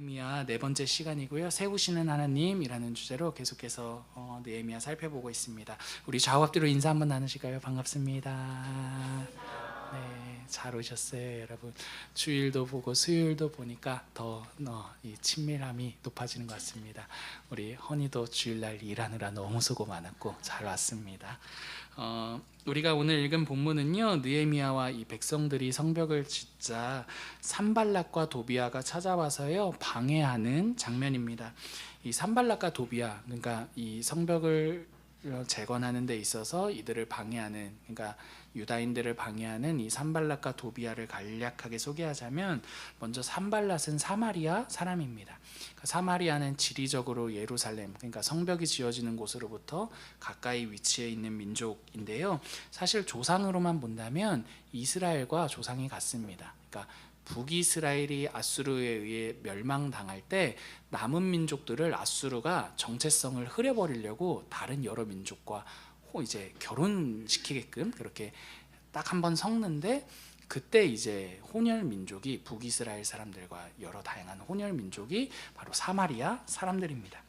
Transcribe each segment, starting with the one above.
느헤미야 네 번째 시간이고요. 세우시는 하나님이라는 주제로 계속해서 느헤미야 살펴보고 있습니다. 우리 좌우 앞뒤로 인사 한번 나누실까요? 반갑습니다. 네, 잘 오셨어요, 여러분. 주일도 보고 수요일도 보니까 더 이 친밀함이 높아지는 것 같습니다. 우리 허니도 주일날 일하느라 너무 수고 많았고 잘 왔습니다. 우리가 오늘 읽은 본문은요, 느헤미야와 이 백성들이 성벽을 짓자 산발락과 도비아가 찾아와서요 방해하는 장면입니다. 이 산발락과 도비아, 그러니까 이 성벽을 재건하는 데 있어서 이들을 방해하는, 그러니까 유다인들을 방해하는 이 산발락과 도비아를 간략하게 소개하자면, 먼저 산발락은 사마리아 사람입니다. 그러니까 사마리아는 지리적으로 예루살렘, 그러니까 성벽이 지어지는 곳으로부터 가까이 위치해 있는 민족인데요, 사실 조상으로만 본다면 이스라엘과 조상이 같습니다. 그러니까 북이스라엘이 아수르에 의해 멸망당할 때 남은 민족들을 아수르가 정체성을 흐려버리려고 다른 여러 민족과 이제 결혼시키게끔 그렇게 딱 한 번 섞는데, 그때 이제 혼혈 민족이 북이스라엘 사람들과 여러 다양한 혼혈 민족이 바로 사마리아 사람들입니다.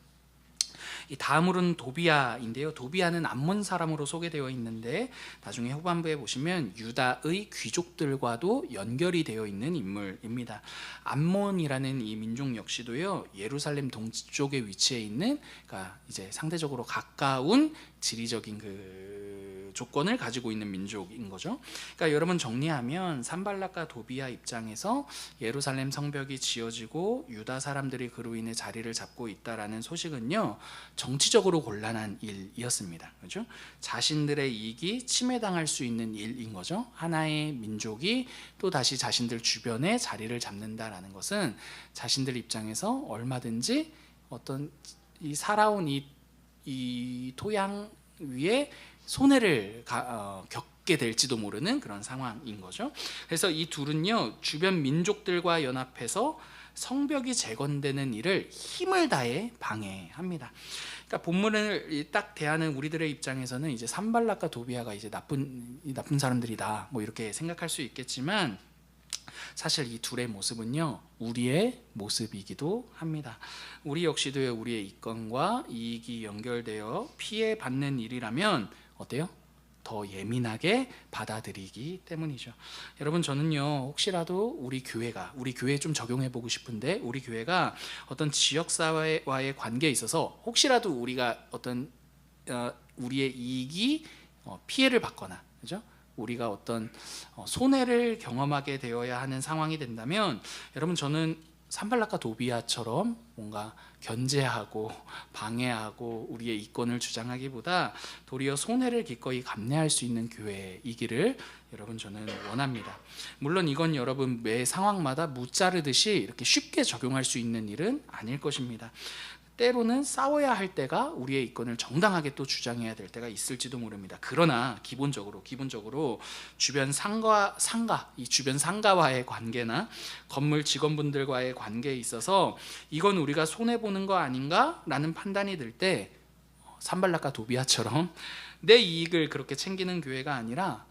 이 다음으로는 도비아인데요, 도비아는 암몬 사람으로 소개되어 있는데 나중에 후반부에 보시면 유다의 귀족들과도 연결이 되어 있는 인물입니다. 암몬이라는 이 민족 역시도요 예루살렘 동쪽에 위치해 있는, 그러니까 이제 상대적으로 가까운 지리적인 그 조건을 가지고 있는 민족인 거죠. 그러니까 여러분 정리하면 산발락과 도비아 입장에서 예루살렘 성벽이 지어지고 유다 사람들이 그로 인해 자리를 잡고 있다라는 소식은요 정치적으로 곤란한 일이었습니다. 그렇죠? 자신들의 이익이 침해당할 수 있는 일인 거죠. 하나의 민족이 또 다시 자신들 주변에 자리를 잡는다라는 것은 자신들 입장에서 얼마든지 어떤 이 살아온 이 토양 위에 손해를 겪게 될지도 모르는 그런 상황인 거죠. 그래서 이 둘은요 주변 민족들과 연합해서 성벽이 재건되는 일을 힘을 다해 방해합니다. 그러니까 본문을 딱 대하는 우리들의 입장에서는 이제 산발락과 도비아가 이제 나쁜 사람들이다 뭐 이렇게 생각할 수 있겠지만, 사실 이 둘의 모습은요 우리의 모습이기도 합니다. 우리 역시도 우리의 이권과 이익이 연결되어 피해받는 일이라면 어때요? 더 예민하게 받아들이기 때문이죠. 여러분, 저는요 혹시라도 우리 교회에 좀 적용해 보고 싶은데, 우리 교회가 어떤 지역사회와의 관계에 있어서 혹시라도 우리가 어떤 우리의 이익이 피해를 받거나, 그죠? 우리가 어떤 손해를 경험하게 되어야 하는 상황이 된다면, 여러분 저는 산발락과 도비아처럼 뭔가 견제하고 방해하고 우리의 이권을 주장하기보다 도리어 손해를 기꺼이 감내할 수 있는 교회이기를 여러분 저는 원합니다. 물론 이건 여러분 매 상황마다 무자르듯이 이렇게 쉽게 적용할 수 있는 일은 아닐 것입니다. 때로는 싸워야 할 때가 우리의 이권을 정당하게 또 주장해야 될 때가 있을지도 모릅니다. 그러나 기본적으로 주변 이 주변 상가와의 관계나 건물 직원분들과의 관계에 있어서 이건 우리가 손해 보는 거 아닌가라는 판단이 들 때, 산발락과 도비아처럼 내 이익을 그렇게 챙기는 교회가 아니라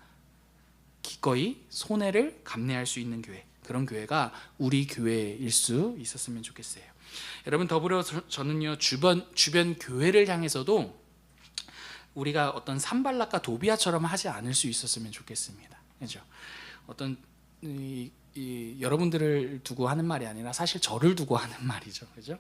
기꺼이 손해를 감내할 수 있는 교회, 그런 교회가 우리 교회일 수 있었으면 좋겠어요. 여러분, 더불어 저는요 주변 교회를 향해서도 우리가 어떤 산발락과 도비아처럼 하지 않을 수 있었으면 좋겠습니다. 그렇죠? 어떤 여러분들을 두고 하는 말이 아니라 사실 저를 두고 하는 말이죠. 그렇죠?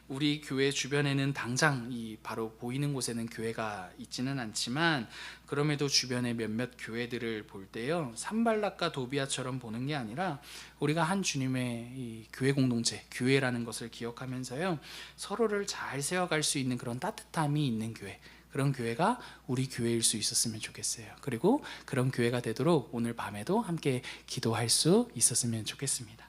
우리 교회 주변에는 당장 바로 보이는 곳에는 교회가 있지는 않지만, 그럼에도 주변의 몇몇 교회들을 볼 때요 산발락과 도비아처럼 보는 게 아니라 우리가 한 주님의 이 교회 공동체, 교회라는 것을 기억하면서요 서로를 잘 세워갈 수 있는 그런 따뜻함이 있는 교회, 그런 교회가 우리 교회일 수 있었으면 좋겠어요. 그리고 그런 교회가 되도록 오늘 밤에도 함께 기도할 수 있었으면 좋겠습니다.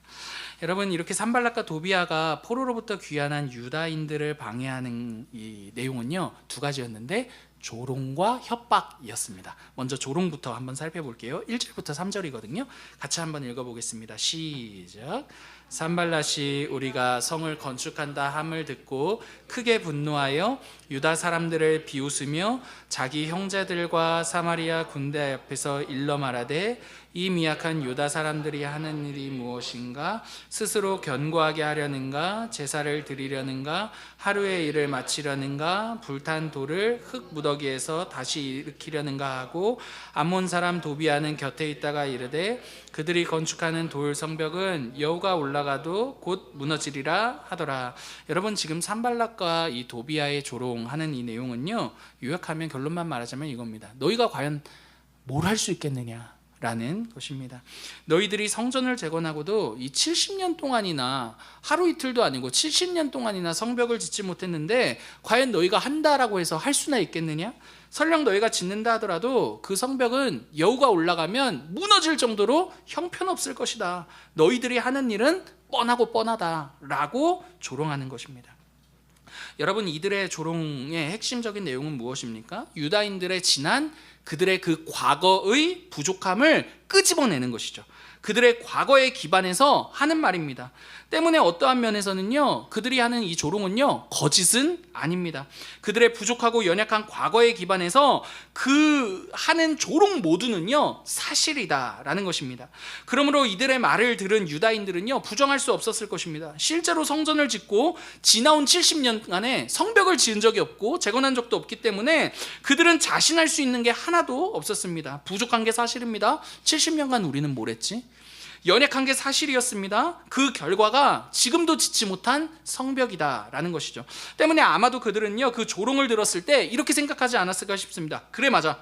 여러분, 이렇게 산발락과 도비아가 포로로부터 귀환한 유다인들을 방해하는 이 내용은요 두 가지였는데, 조롱과 협박이었습니다. 먼저 조롱부터 한번 살펴볼게요. 1절부터 3절이거든요. 같이 한번 읽어보겠습니다. 시작. 산발락이 우리가 성을 건축한다 함을 듣고 크게 분노하여 유다 사람들을 비웃으며 자기 형제들과 사마리아 군대 앞에서 일러 말하되, 이 미약한 유다 사람들이 하는 일이 무엇인가? 스스로 견고하게 하려는가? 제사를 드리려는가? 하루의 일을 마치려는가? 불탄 돌을 흙 무더기에서 다시 일으키려는가 하고 암몬 사람 도비아는 곁에 있다가 이르되 그들이 건축하는 돌 성벽은 여호가 올라가도 곧 무너지리라 하더라. 여러분, 지금 산발락과 이 도비아의 조롱하는 이 내용은요, 요약하면 결론만 말하자면 이겁니다. 너희가 과연 뭘 할 수 있겠느냐 라는 것입니다. 너희들이 성전을 재건하고도 이 70년 동안이나 하루 이틀도 아니고 70년 동안이나 성벽을 짓지 못했는데 과연 너희가 한다라고 해서 할 수나 있겠느냐? 설령 너희가 짓는다 하더라도 그 성벽은 여우가 올라가면 무너질 정도로 형편없을 것이다. 너희들이 하는 일은 뻔하고 뻔하다라고 조롱하는 것입니다. 여러분, 이들의 조롱의 핵심적인 내용은 무엇입니까? 유다인들의 지난 그들의 그 과거의 부족함을 끄집어내는 것이죠. 그들의 과거에 기반해서 하는 말입니다. 때문에 어떠한 면에서는요, 그들이 하는 이 조롱은요, 거짓은 아닙니다. 그들의 부족하고 연약한 과거에 기반해서 그 하는 조롱 모두는요, 사실이다라는 것입니다. 그러므로 이들의 말을 들은 유다인들은요, 부정할 수 없었을 것입니다. 실제로 성전을 짓고 지나온 70년간에 성벽을 지은 적이 없고 재건한 적도 없기 때문에 그들은 자신할 수 있는 게 하나도 없었습니다. 부족한 게 사실입니다. 70년간 우리는 뭘 했지? 연약한 게 사실이었습니다. 그 결과가 지금도 짓지 못한 성벽이다라는 것이죠. 때문에 아마도 그들은요, 그 조롱을 들었을 때 이렇게 생각하지 않았을까 싶습니다. 그래, 맞아.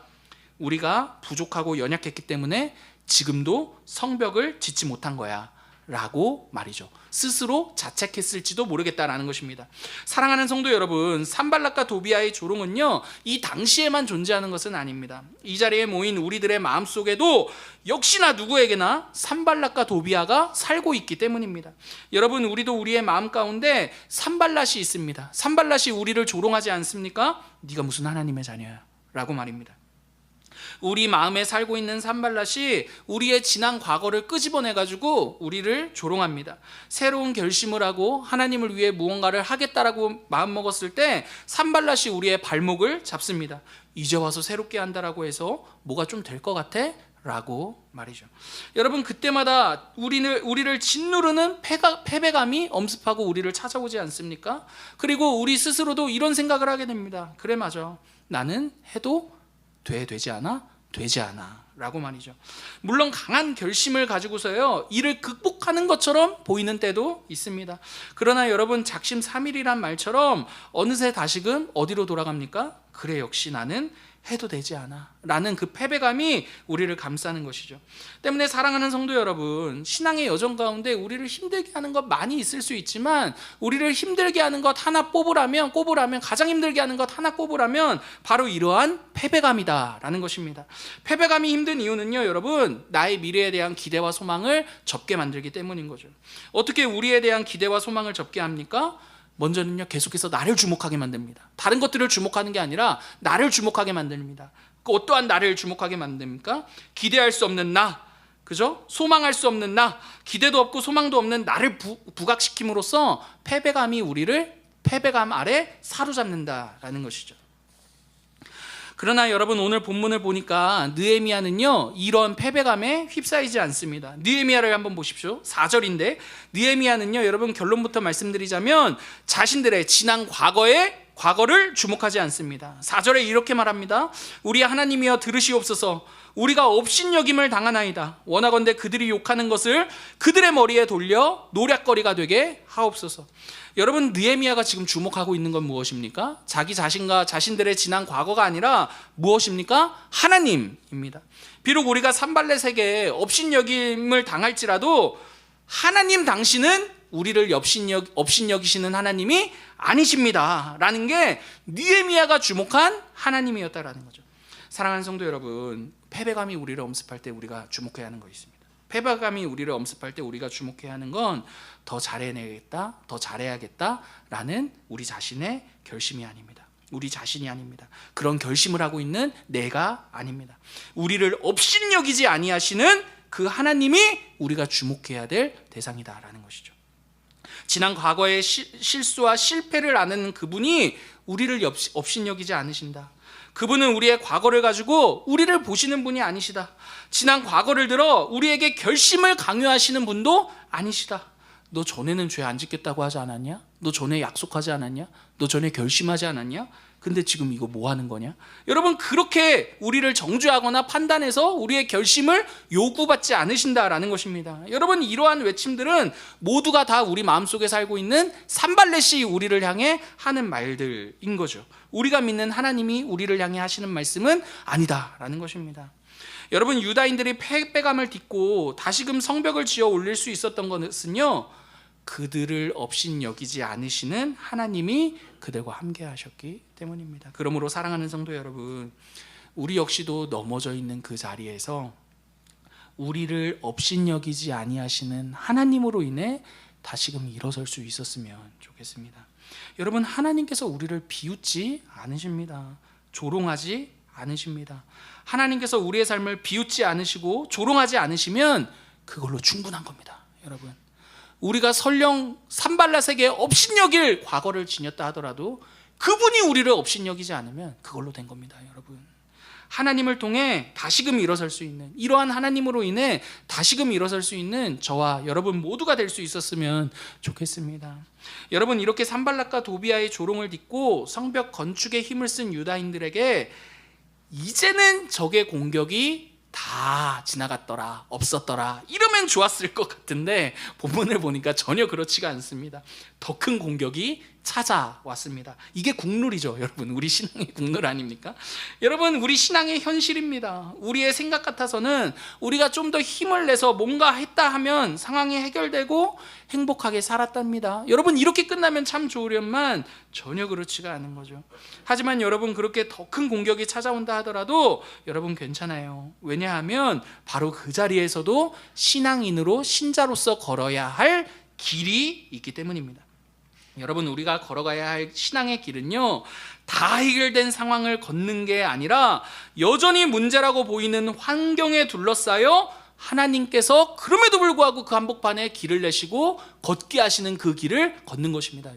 우리가 부족하고 연약했기 때문에 지금도 성벽을 짓지 못한 거야 라고 말이죠. 스스로 자책했을지도 모르겠다라는 것입니다. 사랑하는 성도 여러분, 산발락과 도비아의 조롱은요, 이 당시에만 존재하는 것은 아닙니다. 이 자리에 모인 우리들의 마음속에도 역시나 누구에게나 산발락과 도비아가 살고 있기 때문입니다. 여러분, 우리도 우리의 마음 가운데 산발락이 있습니다. 산발락이 우리를 조롱하지 않습니까? 네가 무슨 하나님의 자녀야 라고 말입니다. 우리 마음에 살고 있는 산발락이 우리의 지난 과거를 끄집어내가지고 우리를 조롱합니다. 새로운 결심을 하고 하나님을 위해 무언가를 하겠다라고 마음먹었을 때 산발락이 우리의 발목을 잡습니다. 이제 와서 새롭게 한다라고 해서 뭐가 좀 될 것 같아? 라고 말이죠. 여러분, 그때마다 우리를 짓누르는 패배감이 엄습하고 우리를 찾아오지 않습니까? 그리고 우리 스스로도 이런 생각을 하게 됩니다. 그래, 맞아. 나는 해도 되지 않아? 되지 않아 라고 말이죠. 물론 강한 결심을 가지고서요, 이를 극복하는 것처럼 보이는 때도 있습니다. 그러나 여러분, 작심삼일이란 말처럼 어느새 다시금 어디로 돌아갑니까? 그래, 역시 나는 해도 되지 않아 라는 그 패배감이 우리를 감싸는 것이죠. 때문에 사랑하는 성도 여러분, 신앙의 여정 가운데 우리를 힘들게 하는 것 많이 있을 수 있지만 우리를 힘들게 하는 것 하나 꼽으라면 가장 힘들게 하는 것 하나 꼽으라면 바로 이러한 패배감이다 라는 것입니다. 패배감이 힘든 이유는요, 여러분, 나의 미래에 대한 기대와 소망을 접게 만들기 때문인 거죠. 어떻게 우리에 대한 기대와 소망을 접게 합니까? 먼저는요, 계속해서 나를 주목하게 만듭니다. 다른 것들을 주목하는 게 아니라 나를 주목하게 만듭니다. 어떠한 나를 주목하게 만듭니까? 기대할 수 없는 나, 그죠? 소망할 수 없는 나, 기대도 없고 소망도 없는 나를 부각시킴으로써 우리를 패배감 아래 사로잡는다라는 것이죠. 그러나 여러분, 오늘 본문을 보니까 느헤미야는요, 이런 패배감에 휩싸이지 않습니다. 느헤미야를 한번 보십시오. 4절인데 느헤미야는요, 여러분, 결론부터 말씀드리자면 자신들의 지난 과거를 주목하지 않습니다. 4절에 이렇게 말합니다. 우리 하나님이여 들으시옵소서. 우리가 업신여김을 당하나이다. 원하건대 그들이 욕하는 것을 그들의 머리에 돌려 노략거리가 되게 하옵소서. 여러분, 느헤미야가 지금 주목하고 있는 건 무엇입니까? 자기 자신과 자신들의 지난 과거가 아니라 무엇입니까? 하나님입니다. 비록 우리가 산발렛에게 업신여김을 당할지라도 하나님 당신은 우리를 업신여기시는 하나님이 아니십니다 라는 게 느헤미야가 주목한 하나님이었다라는 거죠. 사랑하는 성도 여러분, 패배감이 우리를 엄습할 때 우리가 주목해야 하는 거 있습니다. 패배감이 우리를 엄습할 때 우리가 주목해야 하는 건 더 잘해내겠다, 더 잘해야겠다라는 우리 자신의 결심이 아닙니다. 우리 자신이 아닙니다. 그런 결심을 하고 있는 내가 아닙니다. 우리를 업신여기지 아니하시는 그 하나님이 우리가 주목해야 될 대상이다라는 것이죠. 지난 과거의 실수와 실패를 아는 그분이 우리를 업신여기지 않으신다. 그분은 우리의 과거를 가지고 우리를 보시는 분이 아니시다. 지난 과거를 들어 우리에게 결심을 강요하시는 분도 아니시다. 너 전에는 죄 안 짓겠다고 하지 않았냐? 너 전에 약속하지 않았냐? 너 전에 결심하지 않았냐? 근데 지금 이거 뭐 하는 거냐? 여러분, 그렇게 우리를 정죄하거나 판단해서 우리의 결심을 요구받지 않으신다라는 것입니다. 여러분, 이러한 외침들은 모두가 다 우리 마음속에 살고 있는 산발렛이 우리를 향해 하는 말들인 거죠. 우리가 믿는 하나님이 우리를 향해 하시는 말씀은 아니다라는 것입니다. 여러분, 유다인들이 패배감을 딛고 다시금 성벽을 지어 올릴 수 있었던 것은요, 그들을 업신여기지 않으시는 하나님이 그들과 함께 하셨기 때문입니다. 그러므로 사랑하는 성도 여러분, 우리 역시도 넘어져 있는 그 자리에서 우리를 업신여기지 아니하시는 하나님으로 인해 다시금 일어설 수 있었으면 좋겠습니다. 여러분, 하나님께서 우리를 비웃지 않으십니다. 조롱하지 않으십니다. 하나님께서 우리의 삶을 비웃지 않으시고 조롱하지 않으시면 그걸로 충분한 겁니다. 여러분, 우리가 설령 산발랏에게 업신여길 과거를 지녔다 하더라도 그분이 우리를 업신여기지 않으면 그걸로 된 겁니다. 여러분, 하나님을 통해 다시금 일어설 수 있는, 이러한 하나님으로 인해 다시금 일어설 수 있는 저와 여러분 모두가 될 수 있었으면 좋겠습니다. 여러분, 이렇게 산발랏과 도비아의 조롱을 딛고 성벽 건축에 힘을 쓴 유다인들에게 이제는 적의 공격이 다 지나갔더라, 없었더라, 이러면 좋았을 것 같은데 본문을 보니까 전혀 그렇지가 않습니다. 더 큰 공격이 찾아왔습니다. 이게 국룰이죠. 여러분, 우리 신앙의 국룰 아닙니까? 여러분, 우리 신앙의 현실입니다. 우리의 생각 같아서는 우리가 좀 더 힘을 내서 뭔가 했다 하면 상황이 해결되고 행복하게 살았답니다. 여러분, 이렇게 끝나면 참 좋으련만 전혀 그렇지가 않은 거죠. 하지만 여러분, 그렇게 더 큰 공격이 찾아온다 하더라도 여러분 괜찮아요. 왜냐하면 바로 그 자리에서도 신앙인으로, 신자로서 걸어야 할 길이 있기 때문입니다. 여러분, 우리가 걸어가야 할 신앙의 길은요, 다 해결된 상황을 걷는 게 아니라 여전히 문제라고 보이는 환경에 둘러싸여 하나님께서 그럼에도 불구하고 그 한복판에 길을 내시고 걷게 하시는 그 길을 걷는 것입니다.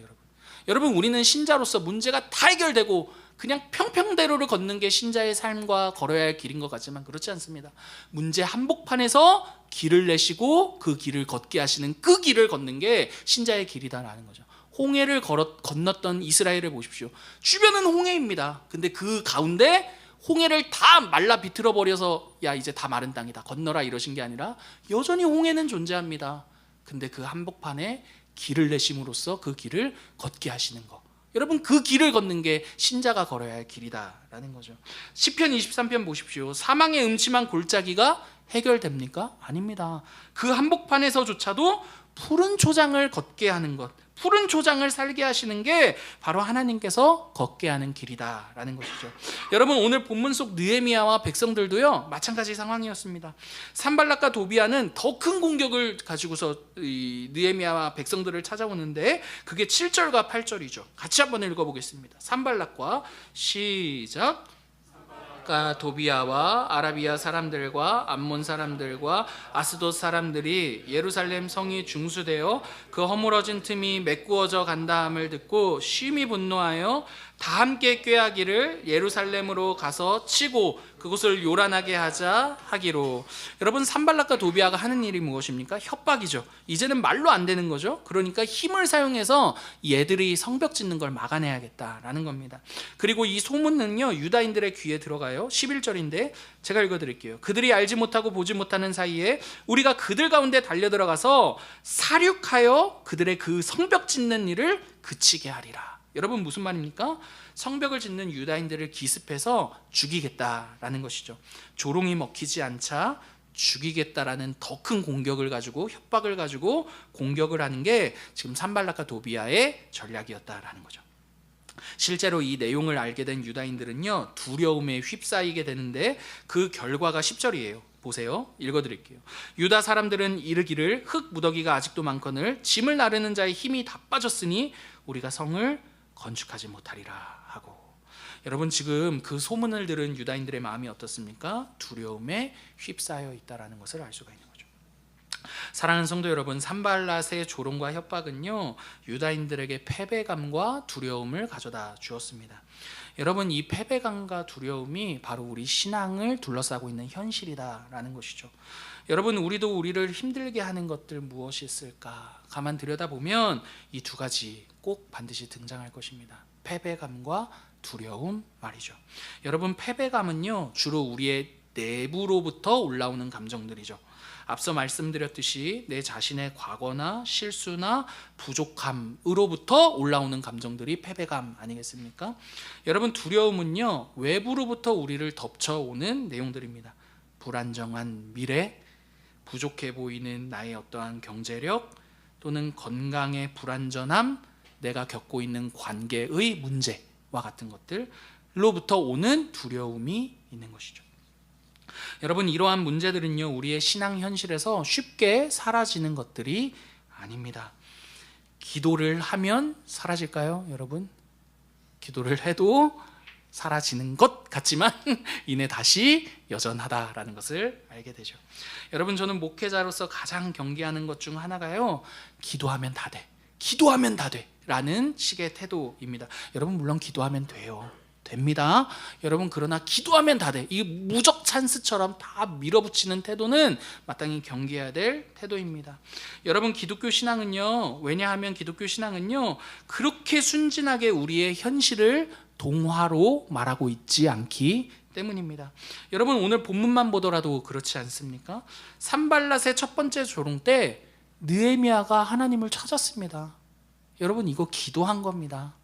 여러분, 우리는 신자로서 문제가 다 해결되고 그냥 평평대로를 걷는 게 신자의 삶과 걸어야 할 길인 것 같지만 그렇지 않습니다. 문제 한복판에서 길을 내시고 그 길을 걷게 하시는 그 길을 걷는 게 신자의 길이다라는 거죠. 홍해를 건넜던 이스라엘을 보십시오. 주변은 홍해입니다. 근데 그 가운데 홍해를 다 말라 비틀어 버려서 야, 이제 다 마른 땅이다, 건너라, 이러신 게 아니라 여전히 홍해는 존재합니다. 근데 그 한복판에 길을 내심으로써 그 길을 걷게 하시는 것, 여러분, 그 길을 걷는 게 신자가 걸어야 할 길이다라는 거죠. 시편 23편 보십시오. 사망의 음침한 골짜기가 해결됩니까? 아닙니다. 그 한복판에서조차도 푸른 초장을 걷게 하는 것, 푸른 초장을 살게 하시는 게 바로 하나님께서 걷게 하는 길이다라는 것이죠. 여러분, 오늘 본문 속 느헤미야와 백성들도요, 마찬가지 상황이었습니다. 산발랏과 도비아는 더 큰 공격을 가지고서 이 느헤미야와 백성들을 찾아오는데 그게 7절과 8절이죠. 같이 한번 읽어보겠습니다. 산발랏과 시작. 도비아와 아라비아 사람들과 암몬 사람들과 아스돗 사람들이 예루살렘 성이 중수되어 그 허물어진 틈이 메꾸어져 간다함을 듣고 심히 분노하여 다 함께 꾀하기를 예루살렘으로 가서 치고 그곳을 요란하게 하자 하기로. 여러분, 산발랏과 도비아가 하는 일이 무엇입니까? 협박이죠. 이제는 말로 안 되는 거죠. 그러니까 힘을 사용해서 얘들이 성벽 짓는 걸 막아내야겠다라는 겁니다. 그리고 이 소문은요, 유다인들의 귀에 들어가요. 11절인데 제가 읽어드릴게요. 그들이 알지 못하고 보지 못하는 사이에 우리가 그들 가운데 달려들어가서 사륙하여 그들의 그 성벽 짓는 일을 그치게 하리라. 여러분, 무슨 말입니까? 성벽을 짓는 유다인들을 기습해서 죽이겠다라는 것이죠. 조롱이 먹히지 않자 죽이겠다라는 더 큰 공격을 가지고, 협박을 가지고 공격을 하는 게 지금 산발랏과 도비아의 전략이었다라는 거죠. 실제로 이 내용을 알게 된 유다인들은요, 두려움에 휩싸이게 되는데 그 결과가 10절이에요. 보세요. 읽어드릴게요. 유다 사람들은 이르기를 흙 무더기가 아직도 많거늘 짐을 나르는 자의 힘이 다 빠졌으니 우리가 성을 건축하지 못하리라 하고. 여러분, 지금 그 소문을 들은 유다인들의 마음이 어떻습니까? 두려움에 휩싸여 있다라는 것을 알 수가 있는 거죠. 사랑하는 성도 여러분, 산발랏의 조롱과 협박은요, 유다인들에게 패배감과 두려움을 가져다 주었습니다. 여러분, 이 패배감과 두려움이 바로 우리 신앙을 둘러싸고 있는 현실이다라는 것이죠. 여러분, 우리도 우리를 힘들게 하는 것들 무엇이 있을까? 가만 들여다보면 이 두 가지 꼭 반드시 등장할 것입니다. 패배감과 두려움 말이죠. 여러분, 패배감은요, 주로 우리의 내부로부터 올라오는 감정들이죠. 앞서 말씀드렸듯이 내 자신의 과거나 실수나 부족함으로부터 올라오는 감정들이 패배감 아니겠습니까? 여러분, 두려움은요, 외부로부터 우리를 덮쳐오는 내용들입니다. 불안정한 미래, 부족해 보이는 나의 어떠한 경제력, 또는 건강의 불완전함, 내가 겪고 있는 관계의 문제와 같은 것들로부터 오는 두려움이 있는 것이죠. 여러분, 이러한 문제들은요, 우리의 신앙 현실에서 쉽게 사라지는 것들이 아닙니다. 기도를 하면 사라질까요, 여러분? 기도를 해도 사라지는 것 같지만 이내 다시 여전하다라는 것을 알게 되죠. 여러분, 저는 목회자로서 가장 경계하는 것 중 하나가요, 기도하면 다 돼, 기도하면 다 돼 라는 식의 태도입니다. 여러분, 물론 기도하면 돼요, 됩니다. 여러분, 그러나 기도하면 다 돼, 이 무적 찬스처럼 다 밀어붙이는 태도는 마땅히 경계해야 될 태도입니다. 여러분, 기독교 신앙은요, 왜냐하면 기독교 신앙은요, 그렇게 순진하게 우리의 현실을 동화로 말하고 있지 않기 때문입니다. 여러분, 오늘 본문만 보더라도 그렇지 않습니까? 산발랏의 첫 번째 조롱 때 느헤미야가 하나님을 찾았습니다. 여러분, 이거 기도한 겁니다.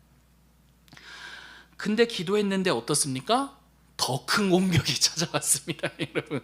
근데 기도했는데 어떻습니까? 더 큰 공격이 찾아왔습니다. 여러분,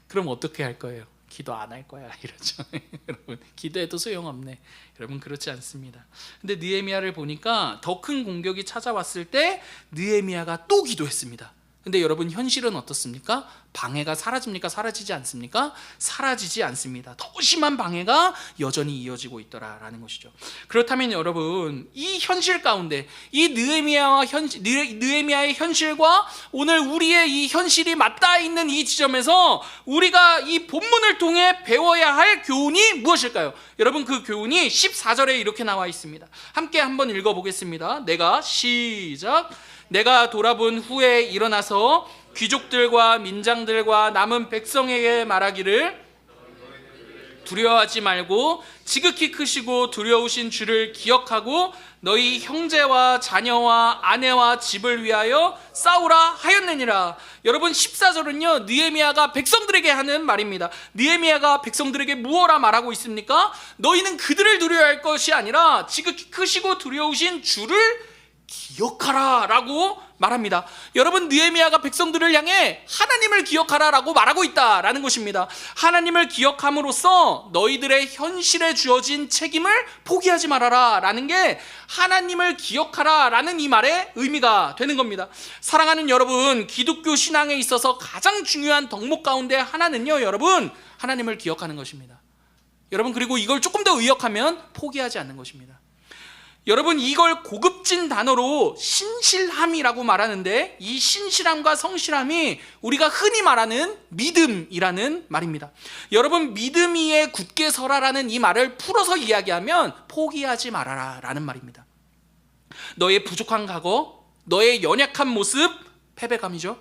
그럼 어떻게 할 거예요? 기도 안 할 거야 이러죠. 여러분, 기도해도 소용없네. 여러분, 그렇지 않습니다. 근데 느헤미야를 보니까 더 큰 공격이 찾아왔을 때 느헤미야가 또 기도했습니다. 근데 여러분, 현실은 어떻습니까? 방해가 사라집니까? 사라지지 않습니까? 사라지지 않습니다. 더 심한 방해가 여전히 이어지고 있더라라는 것이죠. 그렇다면 여러분, 이 현실 가운데 이 느헤미야의 현실과 오늘 우리의 이 현실이 맞닿아 있는 이 지점에서 우리가 이 본문을 통해 배워야 할 교훈이 무엇일까요? 여러분, 그 교훈이 14절에 이렇게 나와 있습니다. 함께 한번 읽어보겠습니다. 내가 돌아본 후에 일어나서 귀족들과 민장들과 남은 백성에게 말하기를, 두려워하지 말고 지극히 크시고 두려우신 주를 기억하고 너희 형제와 자녀와 아내와 집을 위하여 싸우라 하였느니라. 여러분, 14절은요, 느헤미야가 백성들에게 하는 말입니다. 느헤미야가 백성들에게 무엇라 말하고 있습니까? 너희는 그들을 두려워할 것이 아니라 지극히 크시고 두려우신 주를 기억하라 라고 말합니다. 여러분, 느헤미야가 백성들을 향해 하나님을 기억하라 라고 말하고 있다라는 것입니다. 하나님을 기억함으로써 너희들의 현실에 주어진 책임을 포기하지 말아라 라는 게 하나님을 기억하라 라는 이 말의 의미가 되는 겁니다. 사랑하는 여러분, 기독교 신앙에 있어서 가장 중요한 덕목 가운데 하나는요, 여러분, 하나님을 기억하는 것입니다. 여러분, 그리고 이걸 조금 더 의역하면 포기하지 않는 것입니다. 여러분, 이걸 고급진 단어로 신실함이라고 말하는데, 이 신실함과 성실함이 우리가 흔히 말하는 믿음이라는 말입니다. 여러분, 믿음 위에 굳게 서라라는 이 말을 풀어서 이야기하면 포기하지 말아라 라는 말입니다. 너의 부족한 과거, 너의 연약한 모습, 패배감이죠.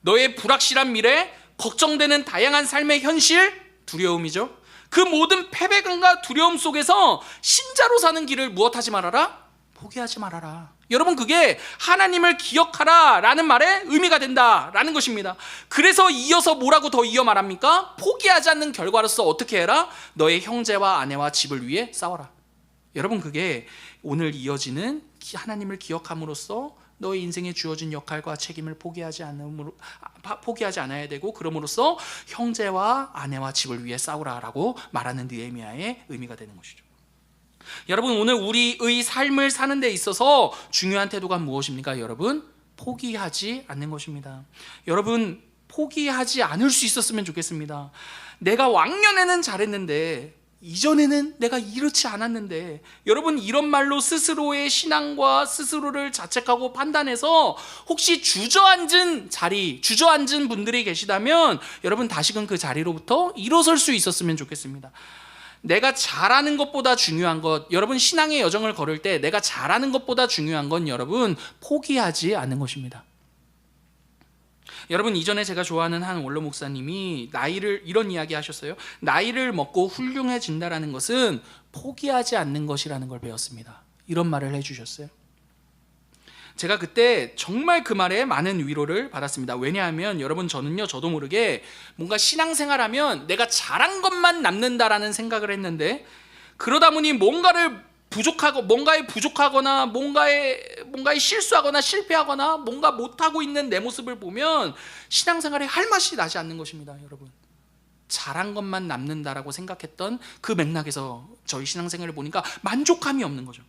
너의 불확실한 미래, 걱정되는 다양한 삶의 현실, 두려움이죠. 그 모든 패배감과 두려움 속에서 신자로 사는 길을 무엇하지 말아라? 포기하지 말아라. 여러분, 그게 하나님을 기억하라 라는 말의 의미가 된다라는 것입니다. 그래서 이어서 뭐라고 더 이어 말합니까? 포기하지 않는 결과로서 어떻게 해라? 너의 형제와 아내와 집을 위해 싸워라. 여러분, 그게 오늘 이어지는 하나님을 기억함으로써 너의 인생에 주어진 역할과 책임을 포기하지 않아야 되고, 그럼으로써 형제와 아내와 집을 위해 싸우라라고 말하는 느헤미야의 의미가 되는 것이죠. 여러분, 오늘 우리의 삶을 사는 데 있어서 중요한 태도가 무엇입니까? 여러분, 포기하지 않는 것입니다. 여러분, 포기하지 않을 수 있었으면 좋겠습니다. 내가 왕년에는 잘했는데 이전에는 내가 이렇지 않았는데. 여러분, 이런 말로 스스로의 신앙과 스스로를 자책하고 판단해서 혹시 주저앉은 분들이 계시다면 여러분, 다시금 그 자리로부터 일어설 수 있었으면 좋겠습니다. 내가 잘하는 것보다 중요한 것, 여러분 신앙의 여정을 걸을 때 내가 잘하는 것보다 중요한 건 여러분 포기하지 않는 것입니다. 여러분, 이전에 제가 좋아하는 한 원로 목사님이 이런 이야기 하셨어요. 나이를 먹고 훌륭해진다라는 것은 포기하지 않는 것이라는 걸 배웠습니다. 이런 말을 해주셨어요. 제가 그때 정말 그 말에 많은 위로를 받았습니다. 왜냐하면 여러분, 저도 모르게 뭔가 신앙생활하면 내가 잘한 것만 남는다라는 생각을 했는데, 그러다 보니 뭔가에 부족하거나 뭔가에 실수하거나 실패하거나 뭔가 못하고 있는 내 모습을 보면 신앙생활에 할 맛이 나지 않는 것입니다. 여러분, 잘한 것만 남는다라고 생각했던 그 맥락에서 저희 신앙생활을 보니까 만족감이 없는 거죠.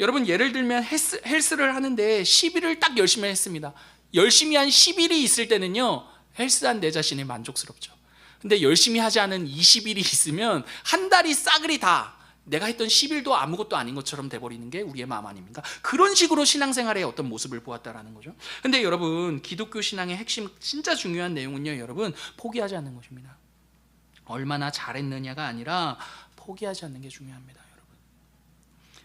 여러분, 예를 들면 헬스를 하는데 10일을 딱 열심히 했습니다. 열심히 한 10일이 있을 때는요, 헬스한 내 자신이 만족스럽죠. 근데 열심히 하지 않은 20일이 있으면 한 달이 싸그리 다 내가 했던 10일도 아무것도 아닌 것처럼 돼버리는 게 우리의 마음 아닙니까? 그런 식으로 신앙생활의 어떤 모습을 보았다라는 거죠. 근데 여러분, 기독교 신앙의 핵심, 진짜 중요한 내용은요, 여러분, 포기하지 않는 것입니다. 얼마나 잘했느냐가 아니라 포기하지 않는 게 중요합니다. 여러분,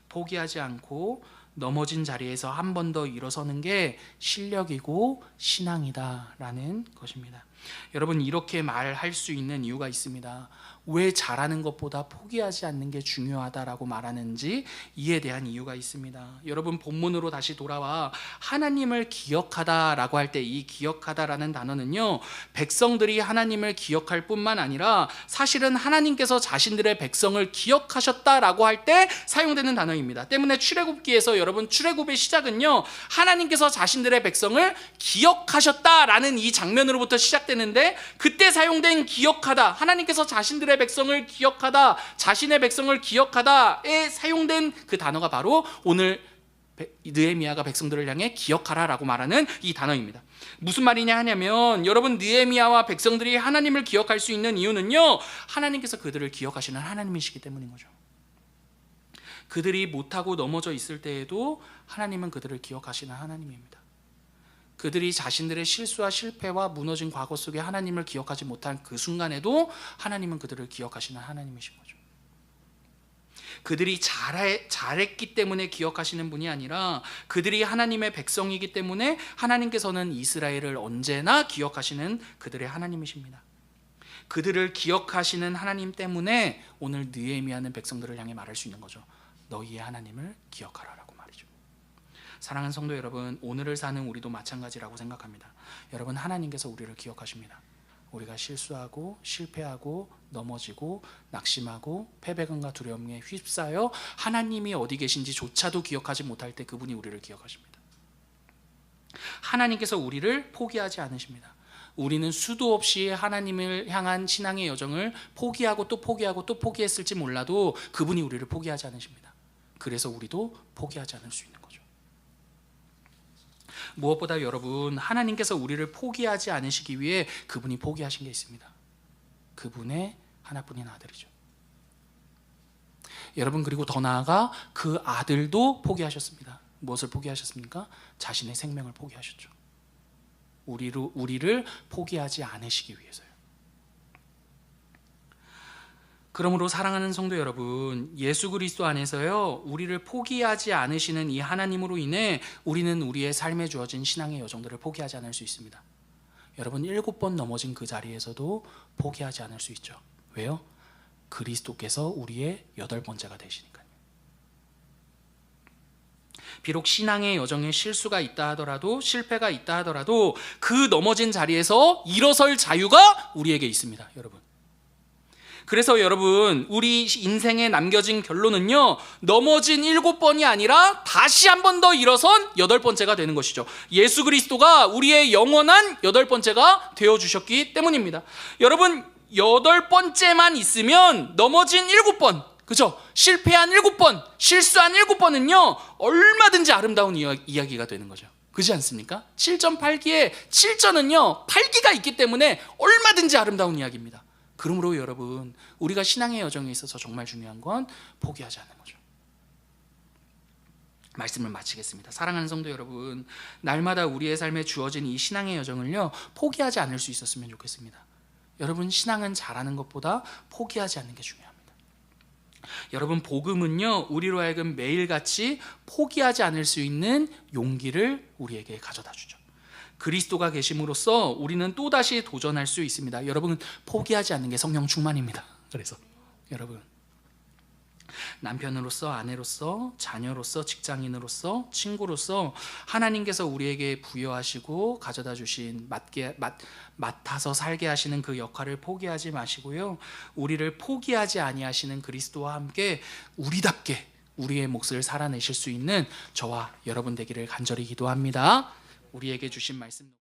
포기하지 않고 넘어진 자리에서 한 번 더 일어서는 게 실력이고 신앙이다라는 것입니다. 여러분, 이렇게 말할 수 있는 이유가 있습니다. 왜 잘하는 것보다 포기하지 않는 게 중요하다라고 말하는지 이에 대한 이유가 있습니다. 여러분, 본문으로 다시 돌아와 하나님을 기억하다라고 할 때 이 기억하다라는 단어는요, 백성들이 하나님을 기억할 뿐만 아니라 사실은 하나님께서 자신들의 백성을 기억하셨다라고 할 때 사용되는 단어입니다. 때문에 출애굽기에서 여러분, 출애굽의 시작은요, 하나님께서 자신들의 백성을 기억하셨다라는 이 장면으로부터 시작되는데, 그때 사용된 기억하다, 하나님께서 자신들의 백성을 기억하다, 자신의 백성을 기억하다에 사용된 그 단어가 바로 오늘 느헤미야가 백성들을 향해 기억하라라고 말하는 이 단어입니다. 무슨 말이냐 하냐면, 여러분, 느헤미야와 백성들이 하나님을 기억할 수 있는 이유는요, 하나님께서 그들을 기억하시는 하나님이시기 때문인 거죠. 그들이 못하고 넘어져 있을 때에도 하나님은 그들을 기억하시는 하나님입니다. 그들이 자신들의 실수와 실패와 무너진 과거 속에 하나님을 기억하지 못한 그 순간에도 하나님은 그들을 기억하시는 하나님이신 거죠. 그들이 잘했기 때문에 기억하시는 분이 아니라 그들이 하나님의 백성이기 때문에 하나님께서는 이스라엘을 언제나 기억하시는 그들의 하나님이십니다. 그들을 기억하시는 하나님 때문에 오늘 느헤미야는 백성들을 향해 말할 수 있는 거죠. 너희의 하나님을 기억하라라고 말이죠. 사랑하는 성도 여러분, 오늘을 사는 우리도 마찬가지라고 생각합니다. 여러분, 하나님께서 우리를 기억하십니다. 우리가 실수하고 실패하고 넘어지고 낙심하고 패배감과 두려움에 휩싸여 하나님이 어디 계신지조차도 기억하지 못할 때 그분이 우리를 기억하십니다. 하나님께서 우리를 포기하지 않으십니다. 우리는 수도 없이 하나님을 향한 신앙의 여정을 포기하고 또 포기하고 또 포기했을지 몰라도 그분이 우리를 포기하지 않으십니다. 그래서 우리도 포기하지 않을 수 있는 거죠. 무엇보다 여러분, 하나님께서 우리를 포기하지 않으시기 위해 그분이 포기하신 게 있습니다. 그분의 하나뿐인 아들이죠. 여러분, 그리고 더 나아가 그 아들도 포기하셨습니다. 무엇을 포기하셨습니까? 자신의 생명을 포기하셨죠. 우리를 포기하지 않으시기 위해서요. 그러므로 사랑하는 성도 여러분, 예수 그리스도 안에서요, 우리를 포기하지 않으시는 이 하나님으로 인해 우리는 우리의 삶에 주어진 신앙의 여정들을 포기하지 않을 수 있습니다. 여러분, 7번 넘어진 그 자리에서도 포기하지 않을 수 있죠. 왜요? 그리스도께서 우리의 8번째가 되시니까요. 비록 신앙의 여정에 실수가 있다 하더라도, 실패가 있다 하더라도 그 넘어진 자리에서 일어설 자유가 우리에게 있습니다. 여러분, 그래서 여러분, 우리 인생에 남겨진 결론은요, 넘어진 7번이 아니라 다시 한 번 더 일어선 8번째가 되는 것이죠. 예수 그리스도가 우리의 영원한 8번째가 되어주셨기 때문입니다. 여러분, 8번째만 있으면 넘어진 7번, 그죠? 실패한 7번, 실수한 7번은요, 얼마든지 아름다운 이야기가 되는 거죠. 그렇지 않습니까? 7.8기에 7전은요, 8기가 있기 때문에 얼마든지 아름다운 이야기입니다. 그러므로 여러분, 우리가 신앙의 여정에 있어서 정말 중요한 건 포기하지 않는 거죠. 말씀을 마치겠습니다. 사랑하는 성도 여러분, 날마다 우리의 삶에 주어진 이 신앙의 여정을요, 포기하지 않을 수 있었으면 좋겠습니다. 여러분, 신앙은 잘하는 것보다 포기하지 않는 게 중요합니다. 여러분, 복음은요, 우리로 하여금 매일같이 포기하지 않을 수 있는 용기를 우리에게 가져다 주죠. 그리스도가 계심으로써 우리는 또다시 도전할 수 있습니다. 여러분, 포기하지 않는 게 성령 충만입니다. 그래서 여러분, 남편으로서, 아내로서, 자녀로서, 직장인으로서, 친구로서 하나님께서 우리에게 부여하시고 가져다 주신 맡아서 살게 하시는 그 역할을 포기하지 마시고요, 우리를 포기하지 아니하시는 그리스도와 함께 우리답게 우리의 몫을 살아내실 수 있는 저와 여러분 되기를 간절히 기도합니다. 우리에게 주신 말씀